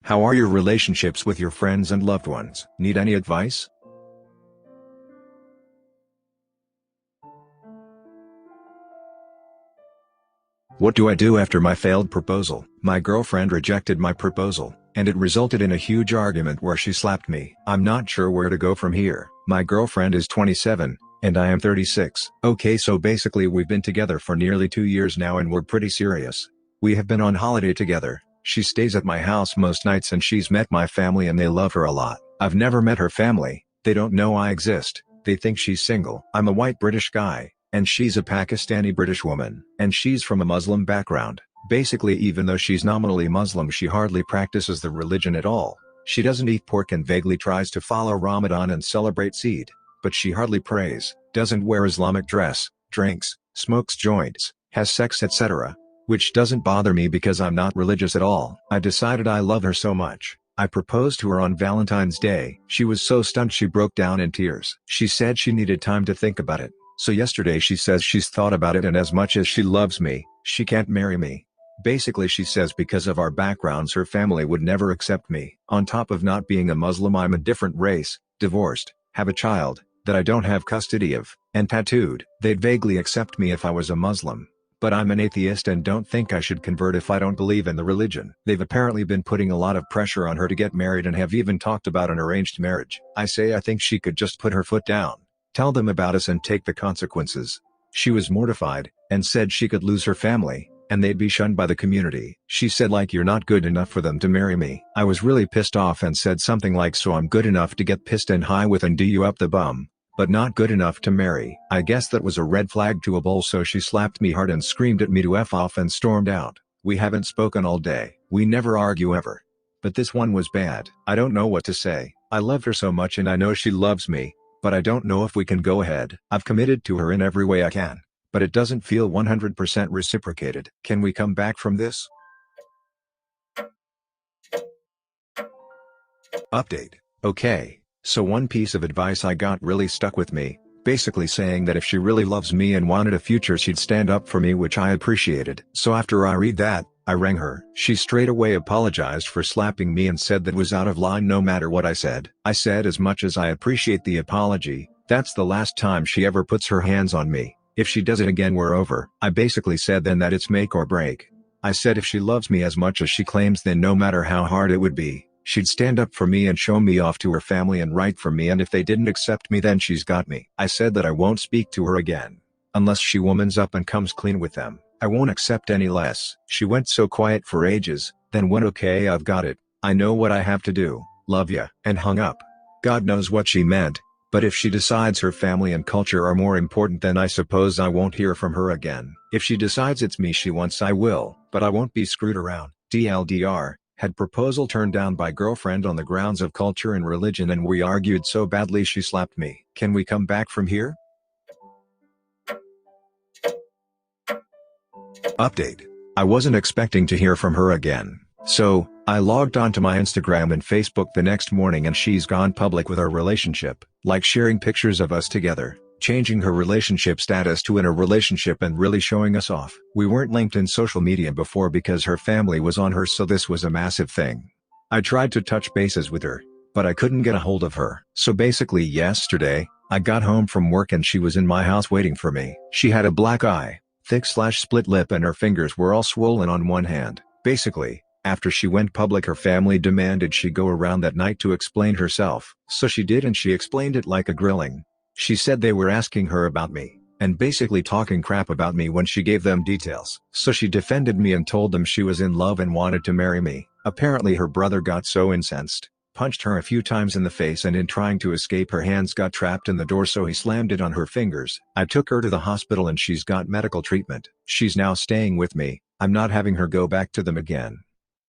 How are your relationships with your friends and loved ones? Need any advice? What do I do after my failed proposal? My girlfriend rejected my proposal, and it resulted in a huge argument where she slapped me. I'm not sure where to go from here. My girlfriend is 27, and I am 36. Okay, so basically we've been together for nearly 2 years now and we're pretty serious. We have been on holiday together. She stays at my house most nights and she's met my family and they love her a lot. I've never met her family. They don't know I exist. They think she's single. I'm a white British guy, and she's a Pakistani British woman. And she's from a Muslim background. Basically, even though she's nominally Muslim, she hardly practices the religion at all. She doesn't eat pork and vaguely tries to follow Ramadan and celebrate Eid. But she hardly prays, doesn't wear Islamic dress, drinks, smokes joints, has sex, etc. Which doesn't bother me because I'm not religious at all. I decided I love her so much. I proposed to her on Valentine's Day. She was so stunned she broke down in tears. She said she needed time to think about it. So yesterday she says she's thought about it and as much as she loves me, she can't marry me. Basically she says because of our backgrounds her family would never accept me. On top of not being a Muslim, I'm a different race, divorced, have a child, that I don't have custody of, and tattooed. They'd vaguely accept me if I was a Muslim. But I'm an atheist and don't think I should convert if I don't believe in the religion. They've apparently been putting a lot of pressure on her to get married and have even talked about an arranged marriage. I say I think she could just put her foot down, tell them about us and take the consequences. She was mortified, and said she could lose her family, and they'd be shunned by the community. She said like, you're not good enough for them to marry me. I was really pissed off and said something like, so I'm good enough to get pissed and high with and do you up the bum, but not good enough to marry. I guess that was a red flag to a bull, so she slapped me hard and screamed at me to F off and stormed out. We haven't spoken all day. We never argue ever. But this one was bad. I don't know what to say. I love her so much and I know she loves me, but I don't know if we can go ahead. I've committed to her in every way I can, but it doesn't feel 100% reciprocated. Can we come back from this? Update. Okay. So one piece of advice I got really stuck with me, basically saying that if she really loves me and wanted a future she'd stand up for me, which I appreciated. So after I read that, I rang her. She straight away apologized for slapping me and said that was out of line no matter what I said. I said as much as I appreciate the apology, that's the last time she ever puts her hands on me. If she does it again we're over. I basically said then that it's make or break. I said if she loves me as much as she claims then no matter how hard it would be, she'd stand up for me and show me off to her family and write for me, and if they didn't accept me then she's got me. I said that I won't speak to her again unless she womans up and comes clean with them. I won't accept any less. She went so quiet for ages, then went okay, I've got it. I know what I have to do. Love ya, and hung up. God knows what she meant, but if she decides her family and culture are more important then I suppose I won't hear from her again. If she decides it's me she wants I will, but I won't be screwed around. DLDR. Had proposal turned down by girlfriend on the grounds of culture and religion and we argued so badly she slapped me. Can we come back from here? Update. I wasn't expecting to hear from her again. So, I logged onto my Instagram and Facebook the next morning and she's gone public with our relationship, like sharing pictures of us together, changing her relationship status to in a relationship and really showing us off. We weren't linked in social media before because her family was on her, so this was a massive thing. I tried to touch bases with her, but I couldn't get a hold of her. So basically yesterday, I got home from work and she was in my house waiting for me. She had a black eye, thick/split lip and her fingers were all swollen on one hand. Basically, after she went public her family demanded she go around that night to explain herself. So she did and she explained it like a grilling. She said they were asking her about me, and basically talking crap about me when she gave them details. So she defended me and told them she was in love and wanted to marry me. Apparently her brother got so incensed, punched her a few times in the face and in trying to escape her hands got trapped in the door so he slammed it on her fingers. I took her to the hospital and she's got medical treatment. She's now staying with me. I'm not having her go back to them again.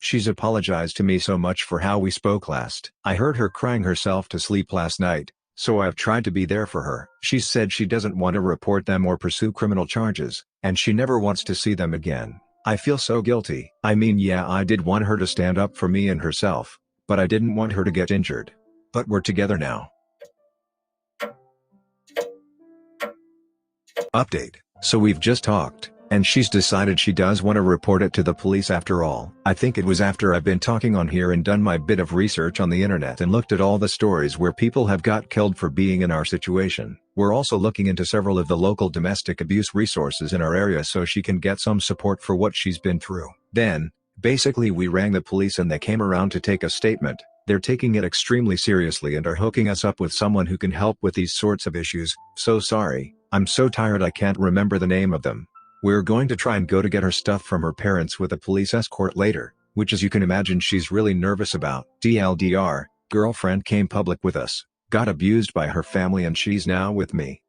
She's apologized to me so much for how we spoke last. I heard her crying herself to sleep last night, so I've tried to be there for her. She said she doesn't want to report them or pursue criminal charges, and she never wants to see them again. I feel so guilty. I mean, yeah, I did want her to stand up for me and herself, but I didn't want her to get injured. But we're together now. Update. So we've just talked. And she's decided she does want to report it to the police after all. I think it was after I've been talking on here and done my bit of research on the internet and looked at all the stories where people have got killed for being in our situation. We're also looking into several of the local domestic abuse resources in our area so she can get some support for what she's been through. Then, basically we rang the police and they came around to take a statement. They're taking it extremely seriously and are hooking us up with someone who can help with these sorts of issues. So sorry, I'm so tired I can't remember the name of them. We're going to try and go to get her stuff from her parents with a police escort later, which as you can imagine she's really nervous about. TLDR, girlfriend came public with us, got abused by her family and she's now with me.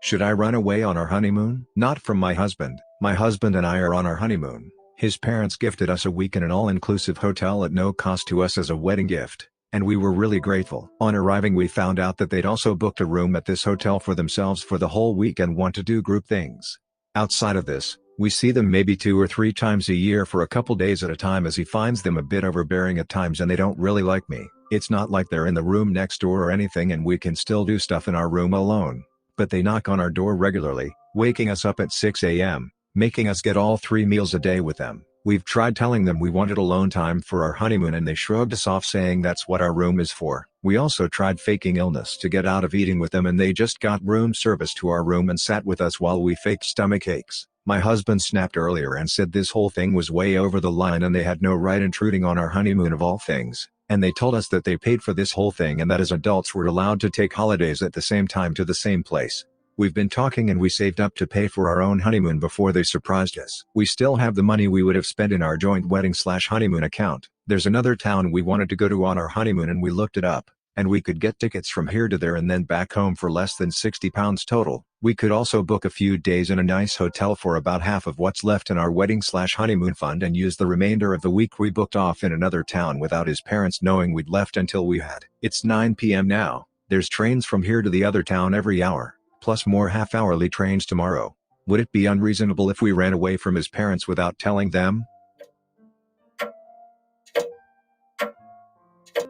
Should I run away on our honeymoon? Not from my husband. My husband and I are on our honeymoon. His parents gifted us a week in an all-inclusive hotel at no cost to us as a wedding gift, and we were really grateful. On arriving we found out that they'd also booked a room at this hotel for themselves for the whole week and want to do group things. Outside of this, we see them maybe 2 or 3 times a year for a couple days at a time as he finds them a bit overbearing at times and they don't really like me. It's not like they're in the room next door or anything and we can still do stuff in our room alone. But they knock on our door regularly, waking us up at 6 a.m., making us get all 3 meals a day with them. We've tried telling them we wanted alone time for our honeymoon and they shrugged us off saying that's what our room is for. We also tried faking illness to get out of eating with them and they just got room service to our room and sat with us while we faked stomach aches. My husband snapped earlier and said this whole thing was way over the line and they had no right intruding on our honeymoon of all things. And they told us that they paid for this whole thing and that as adults we're allowed to take holidays at the same time to the same place. We've been talking and we saved up to pay for our own honeymoon before they surprised us. We still have the money we would have spent in our joint wedding/honeymoon account. There's another town we wanted to go to on our honeymoon and we looked it up, and we could get tickets from here to there and then back home for less than £60 total. We could also book a few days in a nice hotel for about half of what's left in our wedding/honeymoon fund and use the remainder of the week we booked off in another town without his parents knowing we'd left until we had. It's 9 p.m. now. There's trains from here to the other town every hour, plus more half-hourly trains tomorrow. Would it be unreasonable if we ran away from his parents without telling them?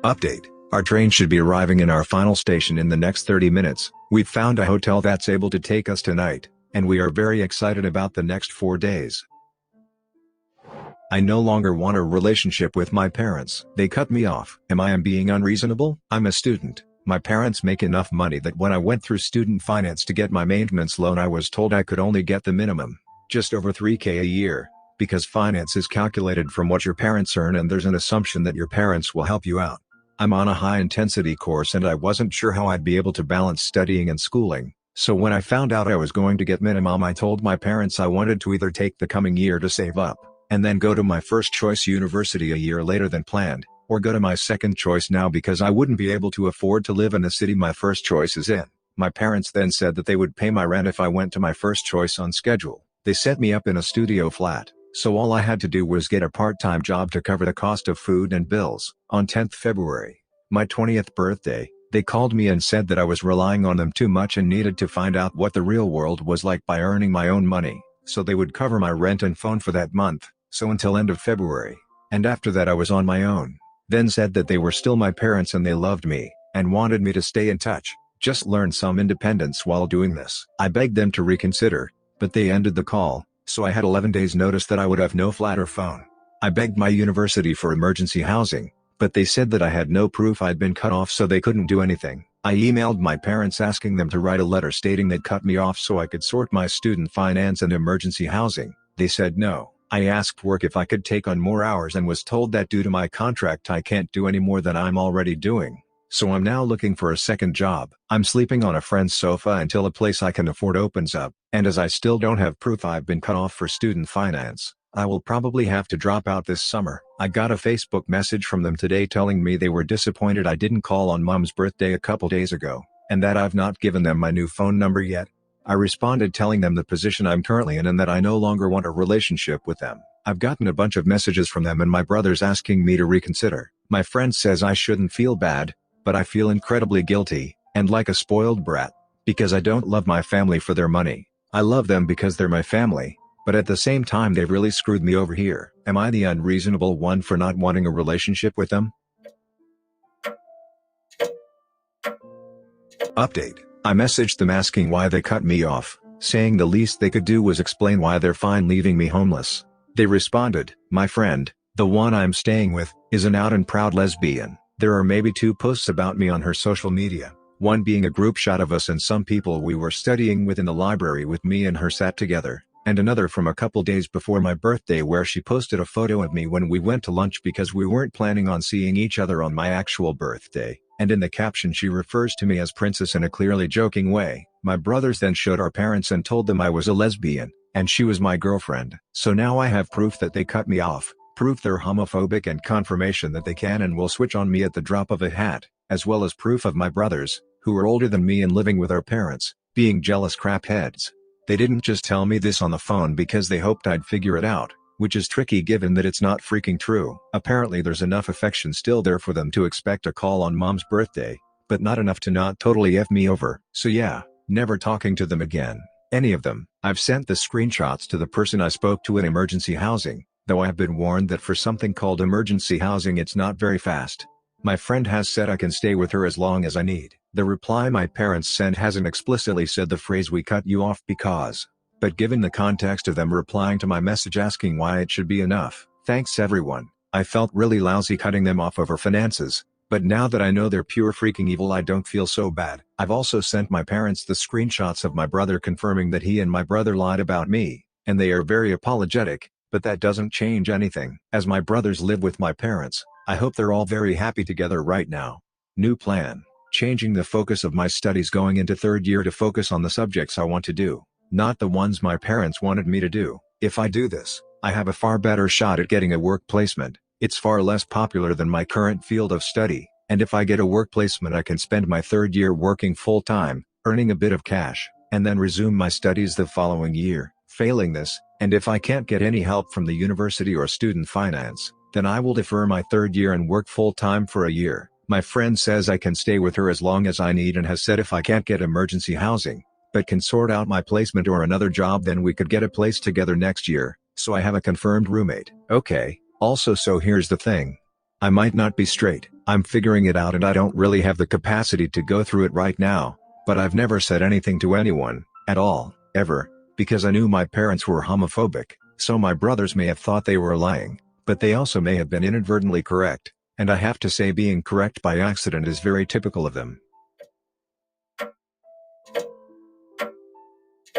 Update. Our train should be arriving in our final station in the next 30 minutes. We've found a hotel that's able to take us tonight, and we are very excited about the next 4 days. I no longer want a relationship with my parents. They cut me off. Am I being unreasonable? I'm a student. My parents make enough money that when I went through student finance to get my maintenance loan I was told I could only get the minimum, just over $3,000 a year, because finance is calculated from what your parents earn and there's an assumption that your parents will help you out. I'm on a high-intensity course and I wasn't sure how I'd be able to balance studying and schooling, so when I found out I was going to get minimum I told my parents I wanted to either take the coming year to save up, and then go to my first choice university a year later than planned, or go to my second choice now because I wouldn't be able to afford to live in the city my first choice is in. My parents then said that they would pay my rent if I went to my first choice on schedule. They set me up in a studio flat, so all I had to do was get a part-time job to cover the cost of food and bills. On 10th February, my 20th birthday, they called me and said that I was relying on them too much and needed to find out what the real world was like by earning my own money, so they would cover my rent and phone for that month, so until end of February, and after that I was on my own. Then said that they were still my parents and they loved me, and wanted me to stay in touch, just learn some independence while doing this. I begged them to reconsider, but they ended the call, so I had 11 days notice that I would have no flat or phone. I begged my university for emergency housing, but they said that I had no proof I'd been cut off so they couldn't do anything. I emailed my parents asking them to write a letter stating they'd cut me off so I could sort my student finance and emergency housing. They said no. I asked work if I could take on more hours and was told that due to my contract I can't do any more than I'm already doing. So I'm now looking for a second job. I'm sleeping on a friend's sofa until a place I can afford opens up, and as I still don't have proof I've been cut off for student finance, I will probably have to drop out this summer. I got a Facebook message from them today telling me they were disappointed I didn't call on Mom's birthday a couple days ago, and that I've not given them my new phone number yet. I responded telling them the position I'm currently in and that I no longer want a relationship with them. I've gotten a bunch of messages from them and my brother's asking me to reconsider. My friend says I shouldn't feel bad, but I feel incredibly guilty, and like a spoiled brat, because I don't love my family for their money. I love them because they're my family, but at the same time they've really screwed me over here. Am I the unreasonable one for not wanting a relationship with them? Update. I messaged them asking why they cut me off. saying the least they could do was explain why they're fine leaving me homeless. They responded, "My friend, the one I'm staying with, is an out and proud lesbian." There are maybe 2 posts about me on her social media, one being a group shot of us and some people we were studying with in the library with me and her sat together, and another from a couple days before my birthday where she posted a photo of me when we went to lunch because we weren't planning on seeing each other on my actual birthday, and in the caption she refers to me as Princess in a clearly joking way. My brothers then showed our parents and told them I was a lesbian, and she was my girlfriend. So now I have proof that they cut me off, proof they're homophobic, and confirmation that they can and will switch on me at the drop of a hat, as well as proof of my brothers, who are older than me and living with our parents, being jealous crapheads. They didn't just tell me this on the phone because they hoped I'd figure it out, which is tricky given that it's not freaking true. Apparently there's enough affection still there for them to expect a call on mom's birthday, but not enough to not totally F me over. So yeah, never talking to them again. Any of them. I've sent the screenshots to the person I spoke to in emergency housing, though I have been warned that for something called emergency housing it's not very fast. My friend has said I can stay with her as long as I need. The reply my parents sent hasn't explicitly said the phrase "we cut you off because," but given the context of them replying to my message asking why, it should be enough. Thanks everyone. I felt really lousy cutting them off over finances, but now that I know they're pure freaking evil I don't feel so bad. I've also sent my parents the screenshots of my brother confirming that he and my brother lied about me, and they are very apologetic, but that doesn't change anything. As my brothers live with my parents, I hope they're all very happy together right now. New plan. Changing the focus of my studies going into 3rd year to focus on the subjects I want to do, not the ones my parents wanted me to do. If I do this, I have a far better shot at getting a work placement. It's far less popular than my current field of study, and if I get a work placement I can spend my 3rd year working full-time, earning a bit of cash, and then resume my studies the following year. Failing this, and if I can't get any help from the university or student finance, then I will defer my 3rd year and work full-time for a year. My friend says I can stay with her as long as I need and has said if I can't get emergency housing, but can sort out my placement or another job, then we could get a place together next year, so I have a confirmed roommate. Okay, also so here's the thing. I might not be straight, I'm figuring it out and I don't really have the capacity to go through it right now, but I've never said anything to anyone, at all, ever, because I knew my parents were homophobic, so my brothers may have thought they were lying, but they also may have been inadvertently correct. And I have to say being correct by accident is very typical of them.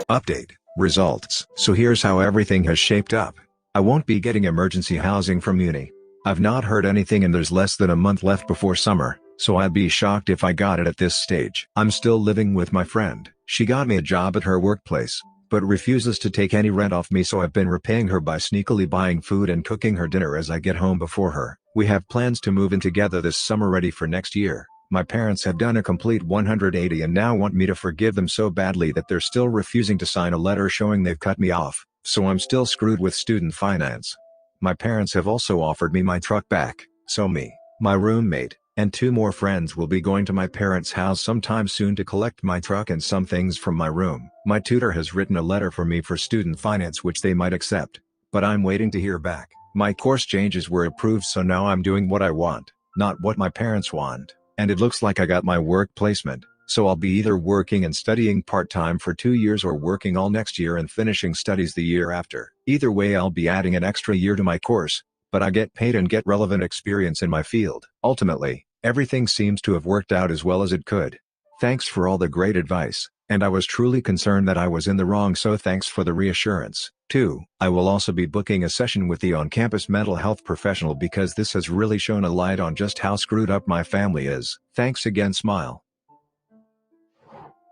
Update. Results. So here's how everything has shaped up. I won't be getting emergency housing from uni. I've not heard anything and there's less than a month left before summer, so I'd be shocked if I got it at this stage. I'm still living with my friend. She got me a job at her workplace, but refuses to take any rent off me, so I've been repaying her by sneakily buying food and cooking her dinner as I get home before her. We have plans to move in together this summer, ready for next year. My parents have done a complete 180 and now want me to forgive them so badly that they're still refusing to sign a letter showing they've cut me off, so I'm still screwed with student finance. My parents have also offered me my truck back, so me, my roommate, and 2 more friends will be going to my parents' house sometime soon to collect my truck and some things from my room. My tutor has written a letter for me for student finance which they might accept, but I'm waiting to hear back. My course changes were approved, so now I'm doing what I want, not what my parents want, and it looks like I got my work placement, so I'll be either working and studying part-time for 2 years or working all next year and finishing studies the year after. Either way I'll be adding an extra year to my course, but I get paid and get relevant experience in my field. Ultimately, everything seems to have worked out as well as it could. Thanks for all the great advice, and I was truly concerned that I was in the wrong, so thanks for the reassurance. 2. I will also be booking a session with the on-campus mental health professional because this has really shown a light on just how screwed up my family is. Thanks again, smile.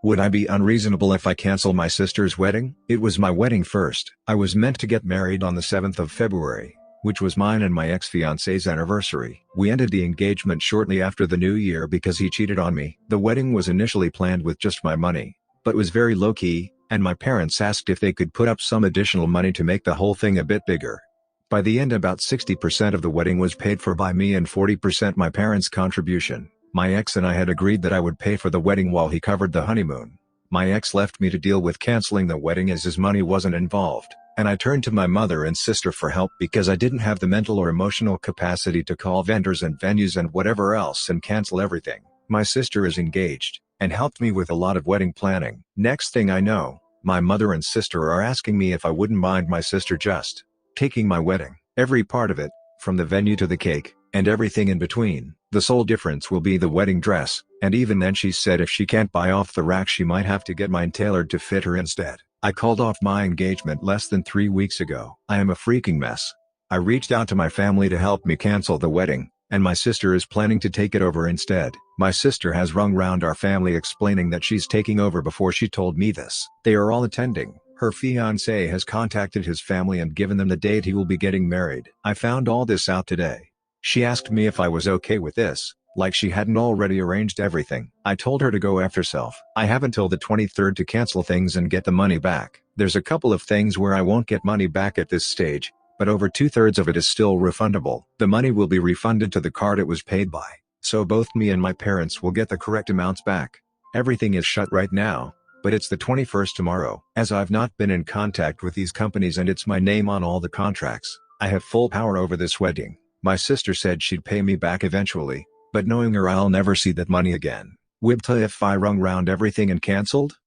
Would I be unreasonable if I cancel my sister's wedding? It was my wedding first. I was meant to get married on the 7th of February, which was mine and my ex-fiance's anniversary. We ended the engagement shortly after the new year because he cheated on me. The wedding was initially planned with just my money, but was very low-key, and my parents asked if they could put up some additional money to make the whole thing a bit bigger. By the end, about 60% of the wedding was paid for by me and 40% my parents' contribution. My ex and I had agreed that I would pay for the wedding while he covered the honeymoon. My ex left me to deal with canceling the wedding as his money wasn't involved, and I turned to my mother and sister for help because I didn't have the mental or emotional capacity to call vendors and venues and whatever else and cancel everything. My sister is engaged, and helped me with a lot of wedding planning. Next thing I know, My mother and sister are asking me if I wouldn't mind my sister just taking my wedding, every part of it, from the venue to the cake, and everything in between. The sole difference will be the wedding dress, and even then she said if she can't buy off the rack she might have to get mine tailored to fit her instead. I called off my engagement less than 3 weeks ago. I am a freaking mess. I reached out to my family to help me cancel the wedding, and my sister is planning to take it over instead. My sister has rung round our family explaining that she's taking over before she told me this. They are all attending. Her fiancé has contacted his family and given them the date he will be getting married. I found all this out today. She asked me if I was okay with this, like she hadn't already arranged everything. I told her to go F herself. I have until the 23rd to cancel things and get the money back. There's a couple of things where I won't get money back at this stage, but over 2/3 of it is still refundable. The money will be refunded to the card it was paid by, so both me and my parents will get the correct amounts back. Everything is shut right now, but it's the 21st tomorrow. As I've not been in contact with these companies and it's my name on all the contracts, I have full power over this wedding. My sister said she'd pay me back eventually, but knowing her I'll never see that money again. Wibta if I rung round everything and cancelled?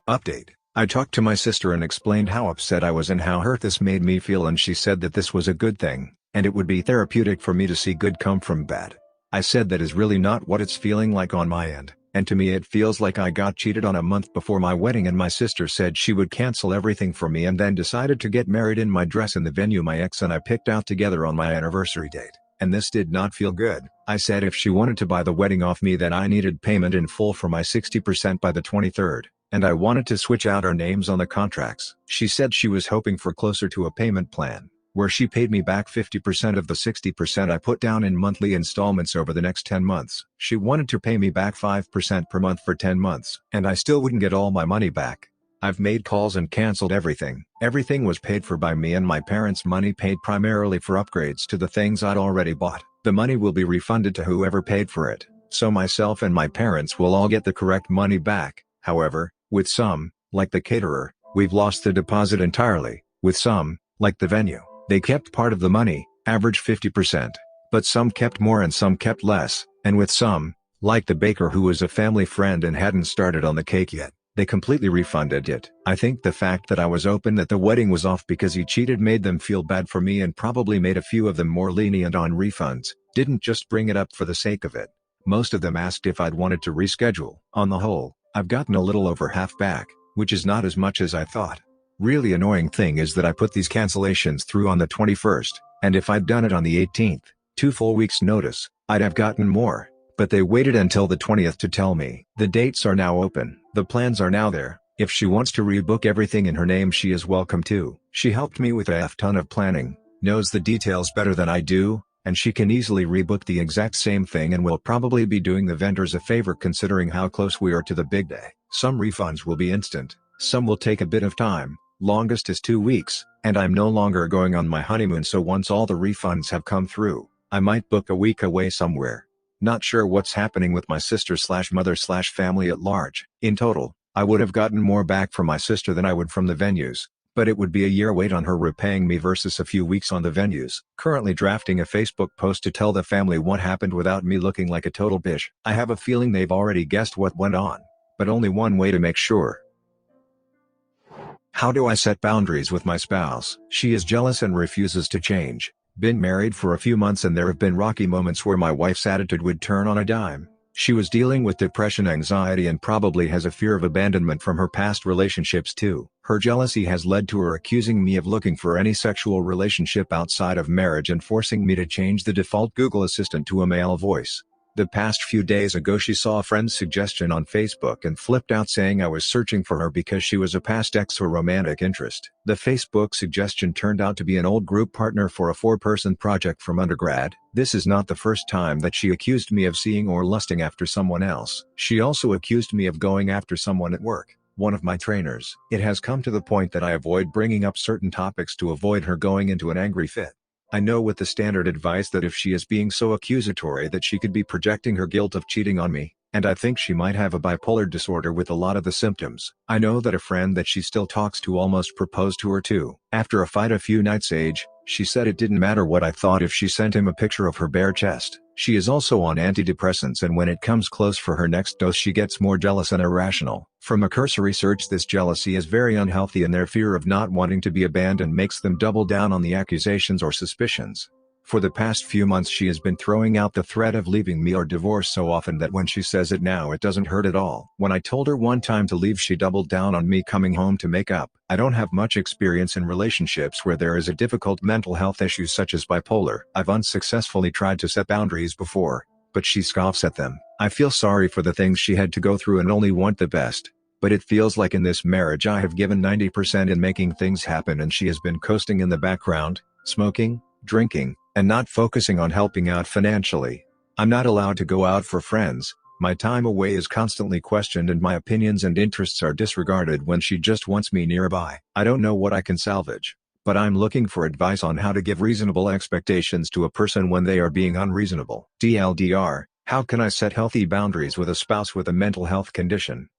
Update. I talked to my sister and explained how upset I was and how hurt this made me feel, and she said that this was a good thing, and it would be therapeutic for me to see good come from bad. I said that is really not what it's feeling like on my end, and to me it feels like I got cheated on a month before my wedding, and my sister said she would cancel everything for me and then decided to get married in my dress in the venue my ex and I picked out together on my anniversary date. And this did not feel good. I said if she wanted to buy the wedding off me then I needed payment in full for my 60% by the 23rd, and I wanted to switch out our names on the contracts. She said she was hoping for closer to a payment plan, where she paid me back 50% of the 60% I put down in monthly installments over the next 10 months. She wanted to pay me back 5% per month for 10 months, and I still wouldn't get all my money back. I've made calls and cancelled everything. Everything was paid for by me and my parents' money paid primarily for upgrades to the things I'd already bought. The money will be refunded to whoever paid for it, so myself and my parents will all get the correct money back. However, with some, like the caterer, we've lost the deposit entirely. With some, like the venue, they kept part of the money, average 50%, but some kept more and some kept less, and with some, like the baker who was a family friend and hadn't started on the cake yet, they completely refunded it. I think the fact that I was open that the wedding was off because he cheated made them feel bad for me and probably made a few of them more lenient on refunds, didn't just bring it up for the sake of it. Most of them asked if I'd wanted to reschedule. On the whole, I've gotten a little over half back, which is not as much as I thought. Really annoying thing is that I put these cancellations through on the 21st, and if I'd done it on the 18th, 2 full weeks notice, I'd have gotten more. But they waited until the 20th to tell me. The dates are now open. The plans are now there. If she wants to rebook everything in her name she is welcome to. She helped me with a F-ton of planning, knows the details better than I do, and she can easily rebook the exact same thing and will probably be doing the vendors a favor considering how close we are to the big day. Some refunds will be instant, some will take a bit of time, longest is 2 weeks, and I'm no longer going on my honeymoon, so once all the refunds have come through, I might book a week away somewhere. Not sure what's happening with my sister/mother/family at large. In total, I would have gotten more back from my sister than I would from the venues, but it would be a year wait on her repaying me versus a few weeks on the venues. Currently drafting a Facebook post to tell the family what happened without me looking like a total bitch. I have a feeling they've already guessed what went on, but only one way to make sure. How do I set boundaries with my spouse? She is jealous and refuses to change. Been married for a few months and there have been rocky moments where my wife's attitude would turn on a dime. She was dealing with depression, anxiety, and probably has a fear of abandonment from her past relationships too. Her jealousy has led to her accusing me of looking for any sexual relationship outside of marriage and forcing me to change the default Google Assistant to a male voice. The past few days ago she saw a friend's suggestion on Facebook and flipped out saying I was searching for her because she was a past ex or romantic interest. The Facebook suggestion turned out to be an old group partner for a 4-person project from undergrad. This is not the first time that she accused me of seeing or lusting after someone else. She also accused me of going after someone at work, one of my trainers. It has come to the point that I avoid bringing up certain topics to avoid her going into an angry fit. I know with the standard advice that if she is being so accusatory that she could be projecting her guilt of cheating on me, and I think she might have a bipolar disorder with a lot of the symptoms. I know that a friend that she still talks to almost proposed to her too. After a fight a few nights She said it didn't matter what I thought if she sent him a picture of her bare chest. She is also on antidepressants, and when it comes close for her next dose she gets more jealous and irrational. From a cursory search, this jealousy is very unhealthy, and their fear of not wanting to be abandoned makes them double down on the accusations or suspicions. For the past few months she has been throwing out the threat of leaving me or divorce so often that when she says it now it doesn't hurt at all. When I told her one time to leave, she doubled down on me coming home to make up. I don't have much experience in relationships where there is a difficult mental health issue such as bipolar. I've unsuccessfully tried to set boundaries before, but she scoffs at them. I feel sorry for the things she had to go through and only want the best. But it feels like in this marriage I have given 90% in making things happen, and she has been coasting in the background, smoking, drinking, and not focusing on helping out financially. I'm not allowed to go out for friends, my time away is constantly questioned, and my opinions and interests are disregarded when she just wants me nearby. I don't know what I can salvage, but I'm looking for advice on how to give reasonable expectations to a person when they are being unreasonable. TLDR, how can I set healthy boundaries with a spouse with a mental health condition?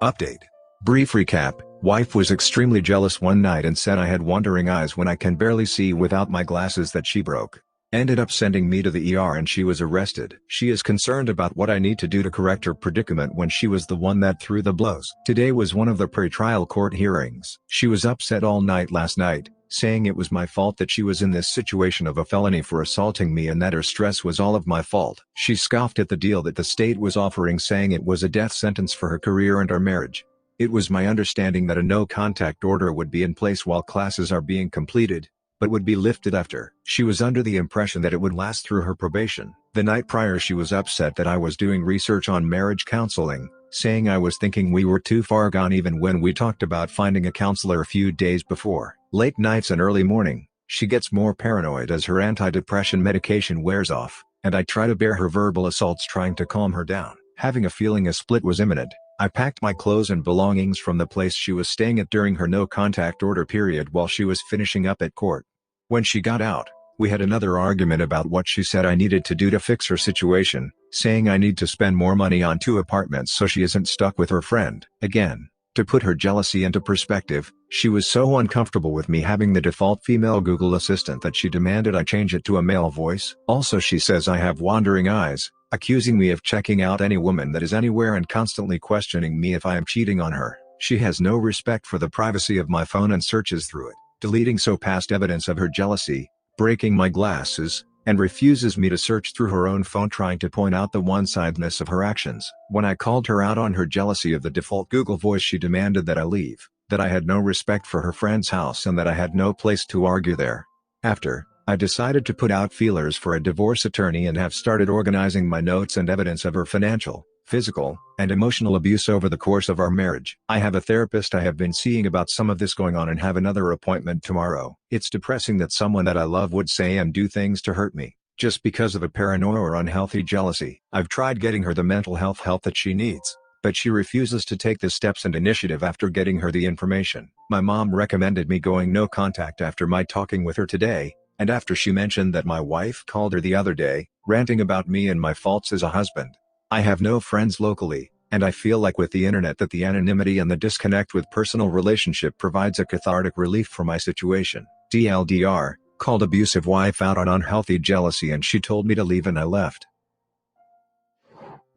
Update. Brief recap. Wife was extremely jealous one night and said I had wandering eyes when I can barely see without my glasses that she broke. Ended up sending me to the ER and she was arrested. She is concerned about what I need to do to correct her predicament when she was the one that threw the blows. Today was one of the pre-trial court hearings. She was upset all night last night, saying it was my fault that she was in this situation of a felony for assaulting me and that her stress was all of my fault. She scoffed at the deal that the state was offering, saying it was a death sentence for her career and our marriage. It was my understanding that a no-contact order would be in place while classes are being completed, but would be lifted after. She was under the impression that it would last through her probation. The night prior she was upset that I was doing research on marriage counseling, saying I was thinking we were too far gone even when we talked about finding a counselor a few days before. Late nights and early morning, she gets more paranoid as her antidepressant medication wears off, and I try to bear her verbal assaults trying to calm her down. Having a feeling a split was imminent, I packed my clothes and belongings from the place she was staying at during her no-contact order period while she was finishing up at court. When she got out, we had another argument about what she said I needed to do to fix her situation, saying I need to spend more money on 2 apartments so she isn't stuck with her friend. Again, to put her jealousy into perspective, she was so uncomfortable with me having the default female Google Assistant that she demanded I change it to a male voice. Also, she says I have wandering eyes, accusing me of checking out any woman that is anywhere and constantly questioning me if I am cheating on her. She has no respect for the privacy of my phone and searches through it, deleting so past evidence of her jealousy, breaking my glasses, and refuses me to search through her own phone, trying to point out the one-sidedness of her actions. When I called her out on her jealousy of the default Google voice, she demanded that I leave, that I had no respect for her friend's house and that I had no place to argue there. After, I decided to put out feelers for a divorce attorney and have started organizing my notes and evidence of her financial, physical, and emotional abuse over the course of our marriage. I have a therapist I have been seeing about some of this going on and have another appointment tomorrow. It's depressing that someone that I love would say and do things to hurt me, just because of a paranoia or unhealthy jealousy. I've tried getting her the mental health help that she needs, but she refuses to take the steps and initiative after getting her the information. My mom recommended me going no contact after my talking with her today, and after she mentioned that my wife called her the other day, ranting about me and my faults as a husband. I have no friends locally, and I feel like with the internet that the anonymity and the disconnect with personal relationship provides a cathartic relief for my situation. TLDR, called abusive wife out on unhealthy jealousy and she told me to leave and I left.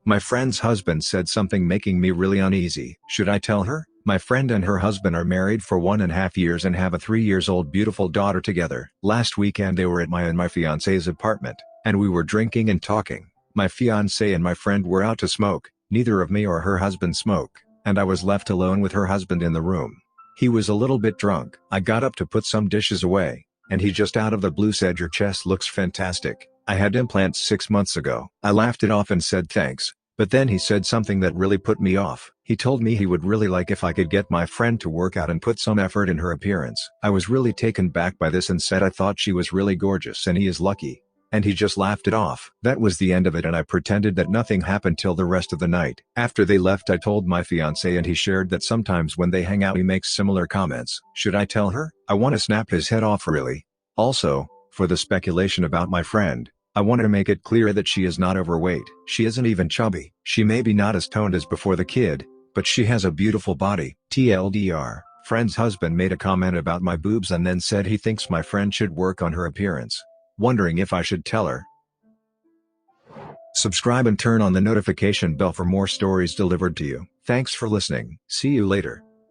My friend's husband said something making me really uneasy. Should I tell her? My friend and her husband are married for 1.5 years and have a 3-year-old beautiful daughter together. Last weekend they were at my and my fiance's apartment, and we were drinking and talking. My fiance and my friend were out to smoke, neither of me or her husband smoke, and I was left alone with her husband in the room. He was a little bit drunk. I got up to put some dishes away, and he just out of the blue said, "Your chest looks fantastic. I had implants 6 months ago." I laughed it off and said thanks. But then he said something that really put me off. He told me he would really like if I could get my friend to work out and put some effort in her appearance. I was really taken back by this and said I thought she was really gorgeous and he is lucky. And he just laughed it off. That was the end of it and I pretended that nothing happened till the rest of the night. After they left I told my fiance and he shared that sometimes when they hang out he makes similar comments. Should I tell her? I want to snap his head off really. Also, for the speculation about my friend, I want to make it clear that she is not overweight. She isn't even chubby. She may be not as toned as before the kid, but she has a beautiful body. TLDR, Friend's husband made a comment about my boobs and then said he thinks my friend should work on her appearance. Wondering if I should tell her. Subscribe and turn on the notification bell for more stories delivered to you. Thanks for listening. See you later.